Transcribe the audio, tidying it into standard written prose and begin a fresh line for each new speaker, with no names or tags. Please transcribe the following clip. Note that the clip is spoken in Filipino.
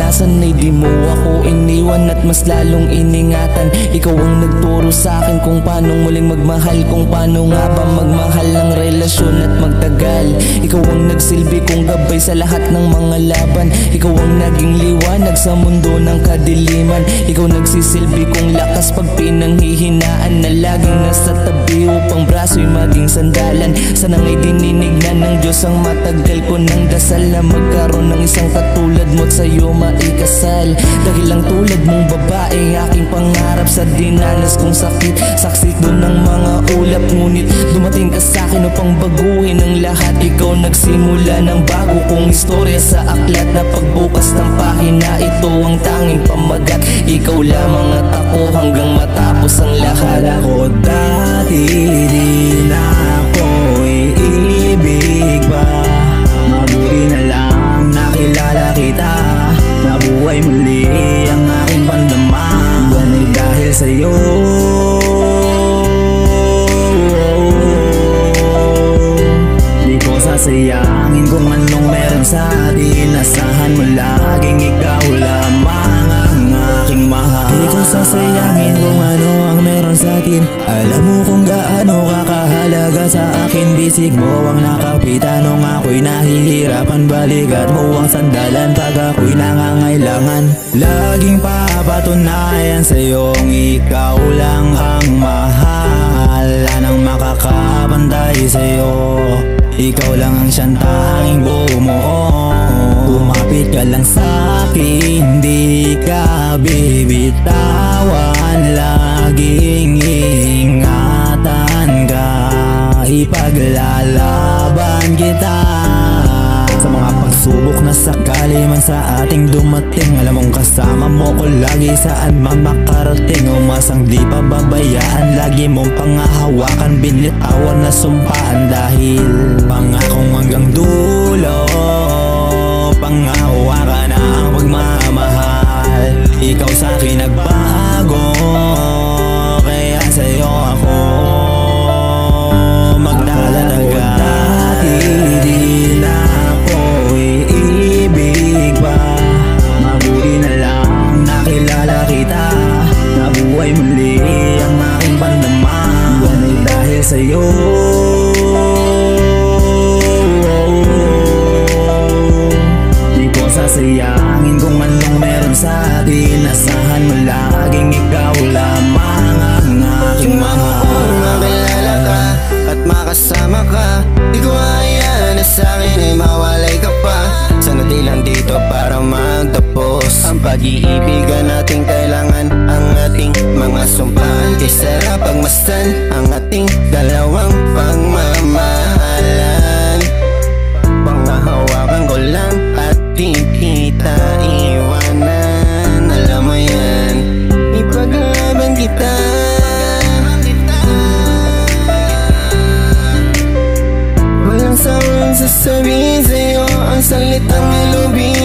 naranasan ay di mo ako iniwan at mas lalong iningatan. Ikaw ang nagturo sa akin kung paano muling magmahal, kung paano nga ba magmahal ng relasyon at magtagal. Ikaw ang nagsilbi kong gabay sa lahat ng mga laban. Ikaw ang naging liwanag sa mundo ng kadiliman. Ikaw nagsisilbi kong lakas pag pinanghihinaan, na laging nasa tabi upang braso'y maging sandalan. Sana nga'y dininig na ng Diyos ang matagal ko ng dasal, na magkaroon ng isang katulad mo't sa'yo maikasal. Dahil lang tulad mong babae aking pangarap sa dinanas kong sakit. Saksi doon ng mga ulap, ngunit dumating ka sa'kin upang baguhin ang lahat. Ikaw nagsimula ng bago kong istorya sa aklat, na pagbukas ng pahina ito ang tanging pamagat. Ikaw lamang at ako hanggang matapos ang lahat.
Ako dati di na ako iibig pa, mabuti na lang nakilala kita. Nabuhay muli ang aking pandama, yan ay dahil sa'yo. Di ko sasayangin kung anong meron sa atin. Asahan mo laging ikaw lamang ang aking mahal. Di ko sasayangin kung ano ang meron sa atin. Alam mo kung gaano kakahalaga sa akin. Bisig mo ang nakapitan nung ako'y nahihirapan. Balikat mo ang sandalan pag ako'y nangangailangan. Laging papatunayan sa'yong ikaw lang ang mahal. Anang makakapantay sa'yo, ikaw lang ang siyang tanging bumuo. Kumapit ka lang sa'kin, di ka bibitawan. Laging ingatan ka, ipaglalaban kita. Sa mga pagsubok na sakali man sa ating dumating, alam mong kasama mo ko lagi saan man makarating. Umasang di pababayaan, lagi mong pangahawakan, binitawan na sumpaan. Dahil pangakong hanggang dulo, pangahawakan na ang pagmamahal. Ikaw sa'kin nagbago, kaya sa'yo ako magdadalaga. Dati di na ako iibig pa, mabuti na lang nakilala kita. Nabuhay muli ang aking pandama, yan ay dahil sa'yo. Di ko sasayangin kung anong meron sa atin. Asahan mo laging ikaw lamang ang aking mahal.
Makilala ka at makasama ka, di ko hayaan na sa'kin ay mawalay ka pa. Sana di lang dito para magtapos ang pag-iibigan nating kailangan. Ang ating mga sumpaan, di sarap pagmasdan ang ating dalawang pagmamahalan. Pangahawakan ko lang at di kita iwanan. Alam mo yan, ipaglaban kita. Walang sawang sasabihin sa'yo ang salitang ilubin.